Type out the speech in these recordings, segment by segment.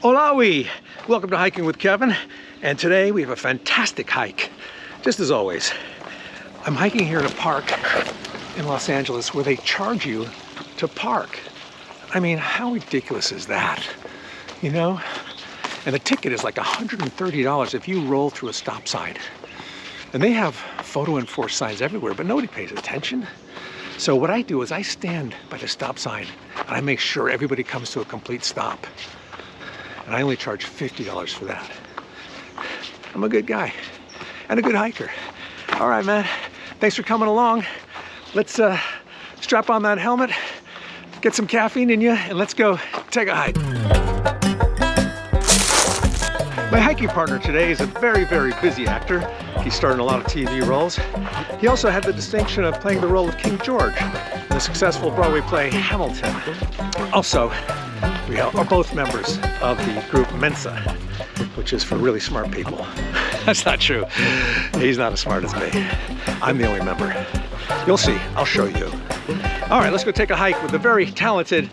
Olawi! Welcome to Hiking with Kevin, and today we have a fantastic hike, just as always. I'm hiking here in a park in Los Angeles where they charge you to park. I mean, how ridiculous is that? You know? And the ticket is like $130 if you roll through a stop sign. And they have photo enforced signs everywhere, but nobody pays attention. So what I do is I stand by the stop sign and I make sure everybody comes to a complete stop. And I only charge $50 for that. I'm a good guy and a good hiker. All right, man. Thanks for coming along. Let's strap on that helmet, get some caffeine in you, and let's go take a hike. My hiking partner today is a very, very busy actor. He's starred in a lot of TV roles. He also had the distinction of playing the role of King George in the successful Broadway play Hamilton. Also, we are both members of the group Mensa, which is for really smart people. That's not true. He's not as smart as me. I'm the only member. You'll see, I'll show you. All right, let's go take a hike with the very talented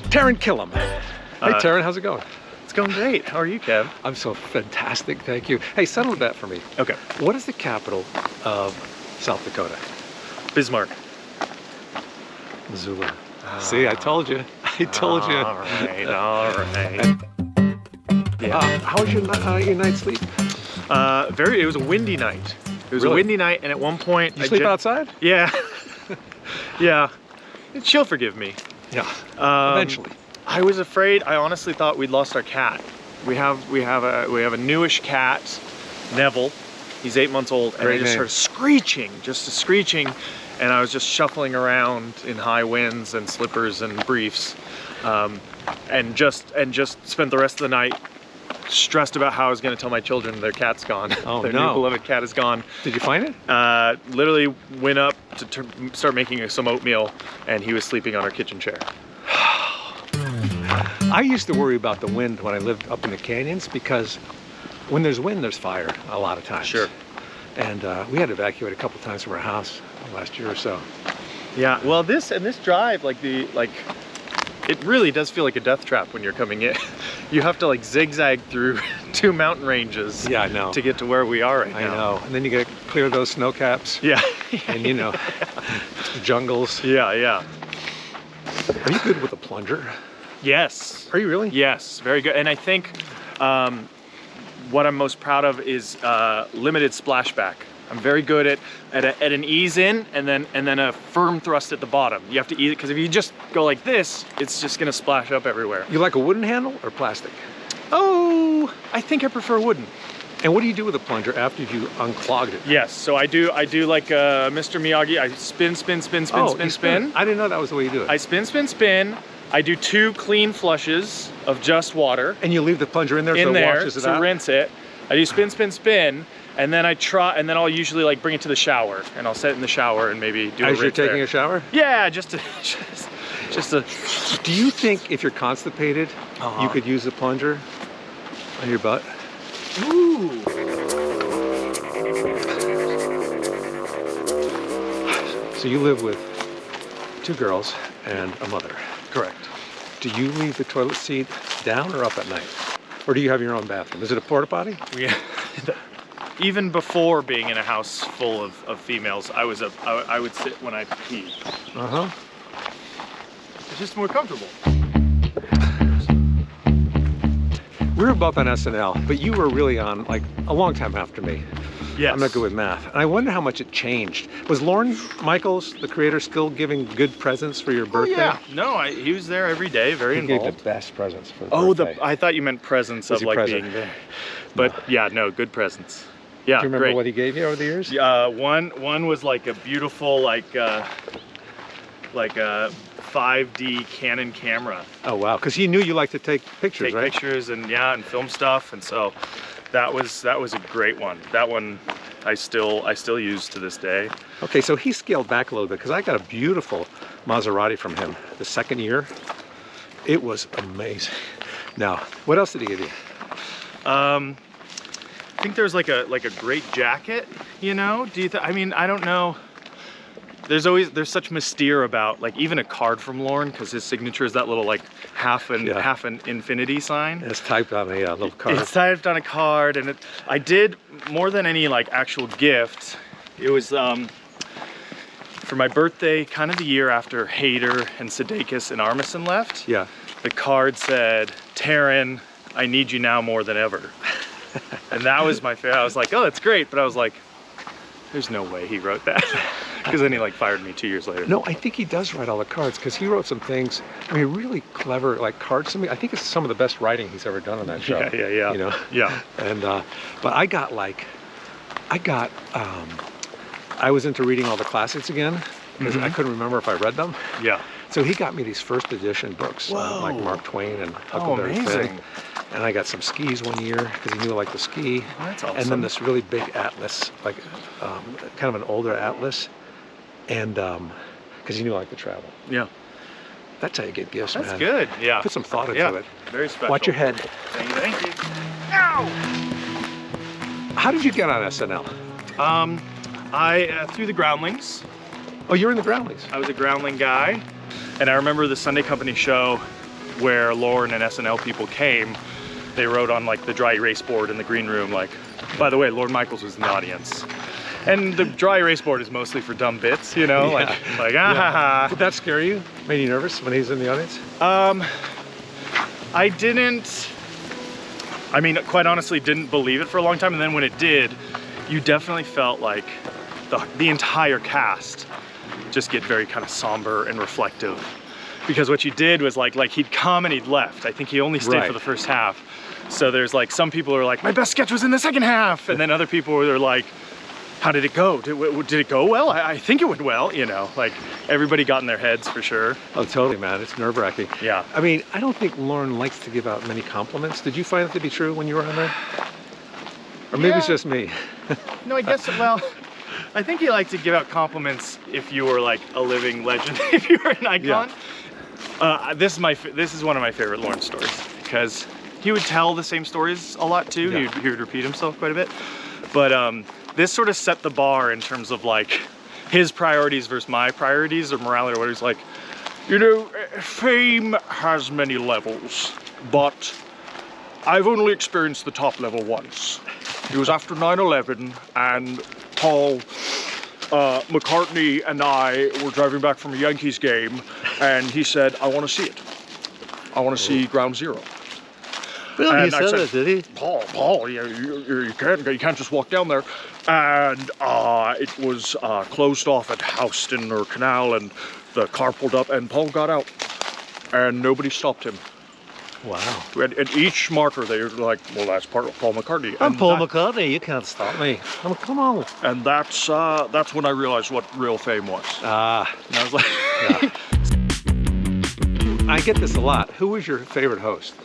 Taran Killam. Hey Taran, how's it going? It's going great. How are you, Kev? I'm so fantastic, thank you. Hey, settle that for me. Okay. What is the capital of South Dakota? Bismarck. Missoula. See, I told you. I told you. All right, all right. Yeah. How was your night's sleep? It was a windy night. It was a windy night, and at one point... You sleep outside? Yeah. Yeah. She'll forgive me. Yeah, eventually. I was afraid. I honestly thought we'd lost our cat. We have a newish cat, Neville. He's 8 months old, and I just heard screeching, just a screeching, and I was just shuffling around in high winds and slippers and briefs, and just spent the rest of the night stressed about how I was going to tell my children their cat's gone. Oh, their no. new beloved cat is gone. Did you find it? Literally went up to start making some oatmeal, and he was sleeping on our kitchen chair. I used to worry about the wind when I lived up in the canyons because when there's wind, there's fire a lot of times. Sure. And we had to evacuate a couple times from our house last year or so. Yeah. Well, this drive, it really does feel like a death trap when you're coming in. You have to like zigzag through 2 mountain ranges. Yeah, I know. To get to where we are right now. I know. And then you gotta clear those snow caps. Yeah. And you know, jungles. Yeah, yeah. Are you good with a plunger? Yes. Are you really? Yes, very good. And I think what I'm most proud of is limited splashback. I'm very good at an ease in and then a firm thrust at the bottom. You have to ease it because if you just go like this, it's just gonna splash up everywhere. You like a wooden handle or plastic? Oh, I think I prefer wooden. And what do you do with a plunger after you unclogged it? Yes, so I do like Mr. Miyagi. I spin, spin, spin, spin, spin, spin. I didn't know that was the way you do it. I spin, spin, spin. I do 2 clean flushes of just water. And you leave the plunger in there so it washes it out? To rinse it. I do spin, spin, spin, and then I'll usually like bring it to the shower, and I'll set it in the shower and maybe do a rinse As you're taking a shower? Yeah, just to. Do you think if you're constipated, you could use a plunger on your butt? Ooh. So you live with 2 girls and a mother. Correct. Do you leave the toilet seat down or up at night? Or do you have your own bathroom? Is it a porta potty? Even before being in a house full of females, I would sit when I pee. Uh-huh. It's just more comfortable. We were both on SNL, but you were really on like a long time after me. Yes. I'm not good with math. And I wonder how much it changed. Was Lorne Michaels, the creator, still giving good presents for your birthday? Oh, yeah. No, he was there every day, very involved. He gave the best presents for the birthday. I thought you meant presents of like being there. But yeah, no, good presents. Yeah, do you remember what he gave you over the years? One was like a beautiful like a 5D Canon camera. Oh wow, because he knew you liked to take pictures, right? Take pictures and film stuff, and so that was a great one. That one I still use to this day. Okay, so he scaled back a little bit because I got a beautiful Maserati from him the second year. It was amazing. Now, what else did he give you? I think there's like a great jacket, you know? I mean, I don't know. there's such mystere about like even a card from Lorne, because his signature is that little like half an infinity sign. It's typed on a little card. It's typed on a card, and I did more than any like actual gift. It was for my birthday, kind of the year after Hader and Sudeikis and Armisen left. Yeah. The card said, "Taran, I need you now more than ever." And that was my favorite. I was like, oh, that's great. But I was like, there's no way he wrote that. Because then he like fired me 2 years later. No, I think he does write all the cards, because he wrote some things, I mean, really clever like cards to me. I think it's some of the best writing he's ever done on that show. Yeah. You know? Yeah. And, but I was into reading all the classics again, because I couldn't remember if I read them. Yeah. So he got me these first edition books, like Mark Twain and Huckleberry Finn. And I got some skis one year, because he knew I liked to ski. Oh, that's awesome. And then this really big atlas, like kind of an older atlas. And because he knew I liked to travel. Yeah. That's how you get gifts, man. That's good. Yeah. Put some thought into it. Very special. Watch your head. Thank you. Ow! How did you get on SNL? I through the Groundlings. Oh, you're in the Groundlings. I was a Groundling guy, and I remember the Sunday Company show where Lorne and SNL people came. They wrote on like the dry erase board in the green room, like, by the way, Lorne Michaels was in the audience. And the dry erase board is mostly for dumb bits, you know, like ah ha ha. Did that scare you? Made you nervous when he's in the audience? I didn't. I mean, quite honestly, didn't believe it for a long time, and then when it did, you definitely felt like the entire cast just get very kind of somber and reflective. Because what you did was like he'd come and he'd left. I think he only stayed for the first half. So there's like some people are like, my best sketch was in the second half, and then other people are like, how did it go? Did it go well? I think it went well, you know, like everybody got in their heads for sure. Oh, totally, man. It's nerve-wracking. Yeah. I mean, I don't think Lorne likes to give out many compliments. Did you find it to be true when you were on there? Or maybe it's just me. No, I guess, well, I think he liked to give out compliments if you were like a living legend, if you were an icon. Yeah. This is one of my favorite Lorne stories, because he would tell the same stories a lot too. Yeah. He would repeat himself quite a bit. But this sort of set the bar in terms of like his priorities versus my priorities or morality or whatever. He's like, you know, fame has many levels, but I've only experienced the top level once. It was after 9/11, and Paul McCartney and I were driving back from a Yankees game, and he said, I want to see it. I want to see Ground Zero. Really? He said that, did he? Paul, you can't just walk down there. And it was closed off at Houston or Canal, and the car pulled up, and Paul got out, and nobody stopped him. Wow. And each marker, they were like, well, that's part of Paul McCartney. I'm Paul McCartney, you can't stop me. Come on. And that's when I realized what real fame was. And I was like... I get this a lot. Who was your favorite host?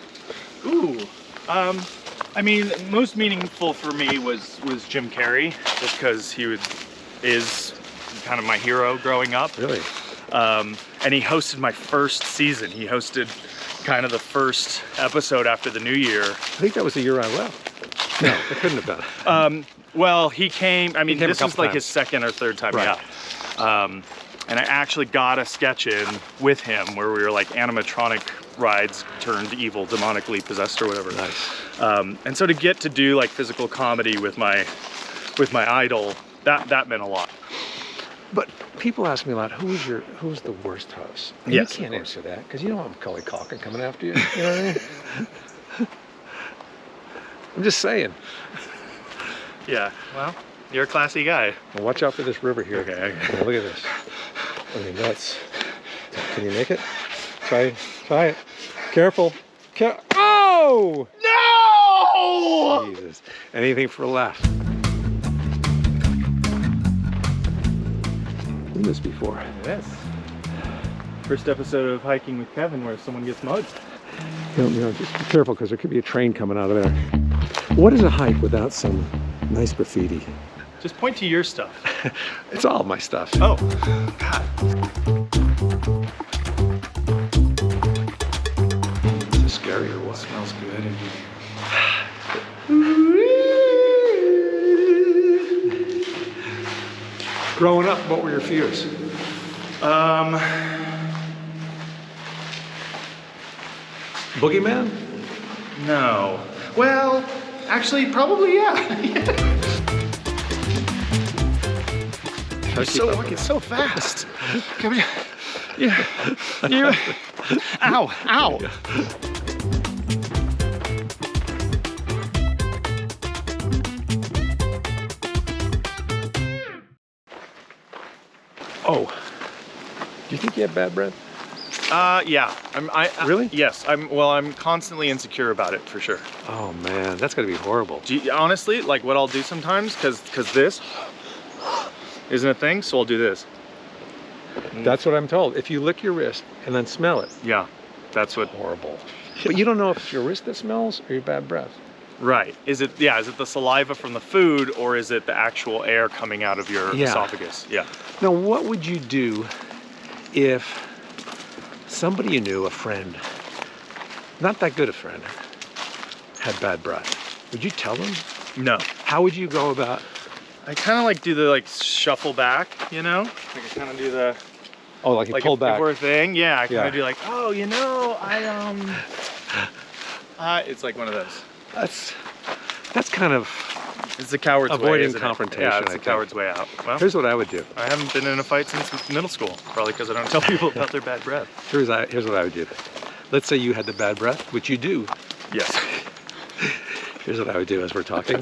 Ooh, I mean, most meaningful for me was Jim Carrey, just because he is kind of my hero growing up. Really? And he hosted my first season. He hosted kind of the first episode after the new year. I think that was the year I left. No, it couldn't have been. Well, he came, I mean, this was like his second or third time, right. Yeah. And I actually got a sketch in with him where we were like animatronic rides turned evil, demonically possessed or whatever. Nice. And so to get to do like physical comedy with my idol, that meant a lot. But people ask me a lot, who's the worst host? And yes, you can't answer that, because you don't have Macaulay Culkin coming after you. You know what I mean? I'm just saying. Yeah, well, you're a classy guy. Well, watch out for this river here. Okay. Oh, look at this. I mean, that's... Can you make it? Try it. Careful. Oh! No! Jesus. Anything for a laugh. Seen this before. Yes. First episode of Hiking with Kevin where someone gets mugged. You know, just be careful, because there could be a train coming out of there. What is a hike without some nice graffiti? Just point to your stuff. It's all my stuff. Oh, God. Is this scary or what? Smells good. Growing up, what were your fears? Boogyman? No. Well, actually, probably, yeah. It's so fast. Yeah. Ow, ow. Oh, do you think you have bad breath? Yeah. Really? Yes. I'm constantly insecure about it, for sure. Oh man, that's gotta be horrible. Honestly, like what I'll do sometimes, because this isn't a thing, so I'll do this. That's what I'm told. If you lick your wrist and then smell it. Yeah, that's what. Horrible. But you don't know if it's your wrist that smells or your bad breath. Right. Is it the saliva from the food, or is it the actual air coming out of your esophagus? Yeah. Now, what would you do if somebody you knew, a friend, not that good a friend, had bad breath? Would you tell them? No. How would you go about? I kind of like do the shuffle back, you know? Like I kind of do the. Oh, like you pull back. If we're a thing, yeah. I kind of do like, oh, you know, it's like one of those. That's kind of. It's the coward's way, avoiding isn't it? confrontation. Yeah, it's the coward's way out. Well, here's what I would do. I haven't been in a fight since middle school, probably because I don't tell people about their bad breath. Here's what I would do. Let's say you had the bad breath, which you do. Yes. Here's what I would do as we're talking.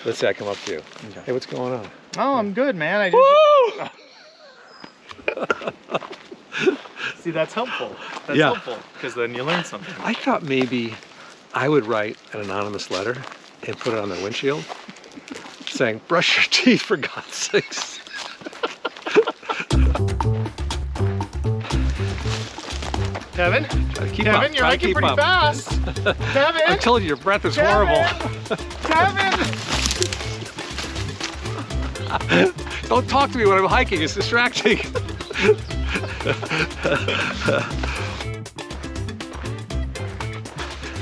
Let's say I come up to you. Okay. Hey, what's going on? Oh, I'm good, man. See, that's helpful. That's helpful, because then you learn something. I thought maybe I would write an anonymous letter and put it on their windshield saying, brush your teeth for God's sakes. Kevin? Kevin, you're hiking pretty fast. Kevin? I told you your breath is horrible. Kevin! Don't talk to me when I'm hiking, it's distracting.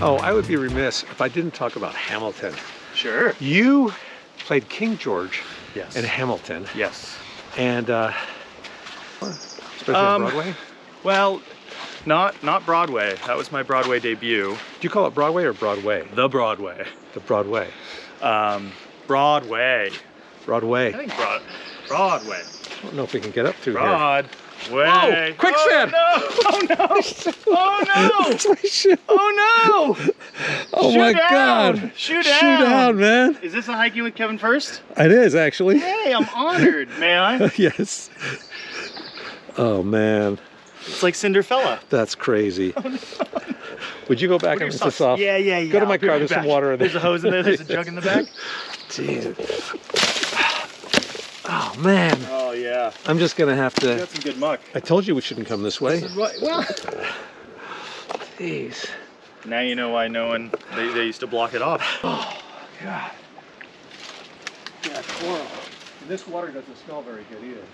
Oh, I would be remiss if I didn't talk about Hamilton. Sure. You played King George in Hamilton. Yes. And especially on Broadway? Well, not Broadway. That was my Broadway debut. Do you call it Broadway or Broadway? The Broadway. The Broadway. Broadway. Broadway. I think Broadway. I don't know if we can get up through here. Broadway. Oh, quicksand! Oh no! Oh no! That's my shoe. Oh no! Oh Shoot my down. God! Shoot down! Shoot down, man! Is this a hiking with Kevin first? It is actually. Hey, I'm honored, man. Yes. Oh man. It's like Cinderella. That's crazy. Oh, no. Would you go back and rinse this off? Yeah. Go to my car. There's some water in there. There's a hose in there. There's a jug in the back. Dude. Oh man. Oh yeah. I'm just gonna have to. You got some good muck. I told you we shouldn't come this way. This is right. Well. Jeez. Now you know why no one. They used to block it off. Oh God. Yeah, it's horrible. And this water doesn't smell very good either.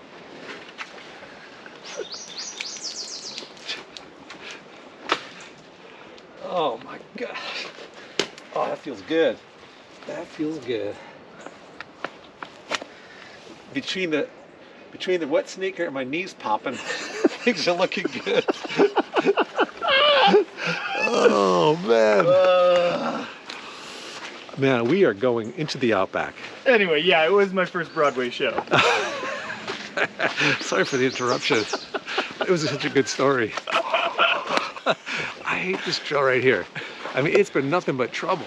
Oh my gosh. Oh, that feels good. That feels good. Between the wet sneaker and my knees popping, things are looking good. Oh man. Man, we are going into the outback. Anyway, yeah, it was my first Broadway show. Sorry for the interruption. It was such a good story. I hate this trail right here. I mean, it's been nothing but trouble.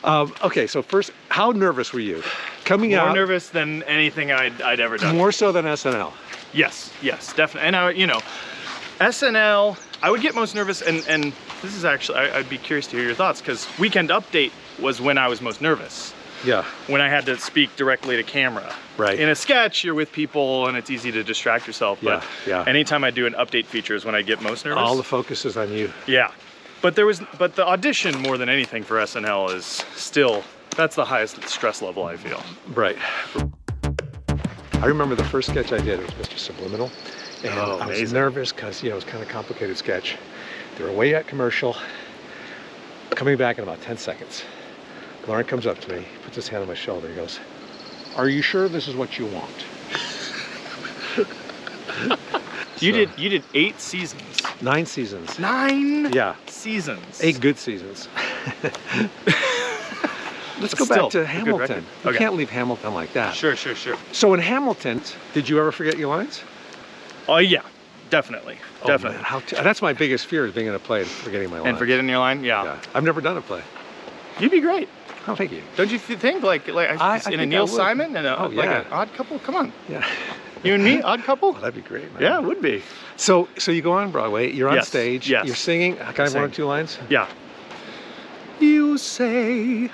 Okay, so first, how nervous were you? Coming out. More nervous than anything I'd ever done. More so than SNL. Yes, definitely. And SNL, I would get most nervous, and this is actually, I'd be curious to hear your thoughts, because Weekend Update was when I was most nervous. Yeah. When I had to speak directly to camera. Right. In a sketch, you're with people and it's easy to distract yourself. But anytime I do an update feature is when I get most nervous. All the focus is on you. Yeah. But the audition more than anything for SNL is still, that's the highest stress level I feel. Right. I remember the first sketch I did, it was Mr. Subliminal. And I was nervous because, it was kind of a complicated sketch. They were away at commercial, coming back in about 10 seconds. Lorne comes up to me, puts his hand on my shoulder, he goes, "Are you sure this is what you want?" You did 8 seasons. 9 seasons. 9 Yeah. seasons. 8 good seasons. Let's go back to Hamilton. You Okay. can't leave Hamilton like that. Sure. So in Hamilton, did you ever forget your lines? Oh yeah, definitely. Oh, man, that's my biggest fear, is being in a play and forgetting my lines. And forgetting your line? Yeah. I've never done a play. You'd be great. Oh, thank you. Don't you think like in a think Neil I would. Simon and like yeah. an Odd Couple? Come on. Yeah. You and me, Odd Couple? Oh, that'd be great, man. Yeah, it would be. So you go on Broadway, you're on Yes, stage, yes. you're singing. Can I have 1 or 2 lines? Yeah. You say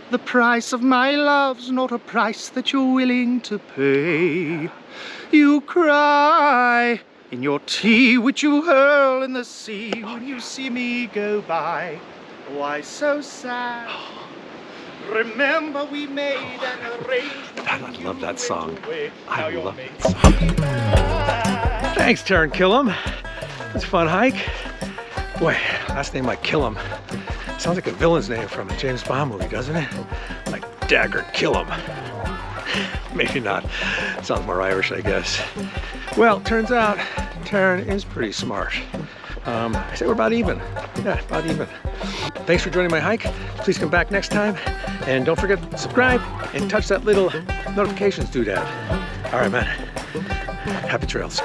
the price of my love's not a price that you're willing to pay. You cry in your tea, which you hurl in the sea when you see me go by. Why so sad? Remember we made an arrangement. I love that song. I Now you're love made. that song. Thanks, Taran Killam. It's a fun hike. Boy, last name like Killam. Sounds like a villain's name from a James Bond movie, doesn't it? Like Dagger Killam. Maybe not. Sounds more Irish, I guess. Well, turns out Taran is pretty smart. I say we're about even. Yeah, about even. Thanks for joining my hike. Please come back next time. And don't forget to subscribe and touch that little notifications doodad. All right, man. Happy trails.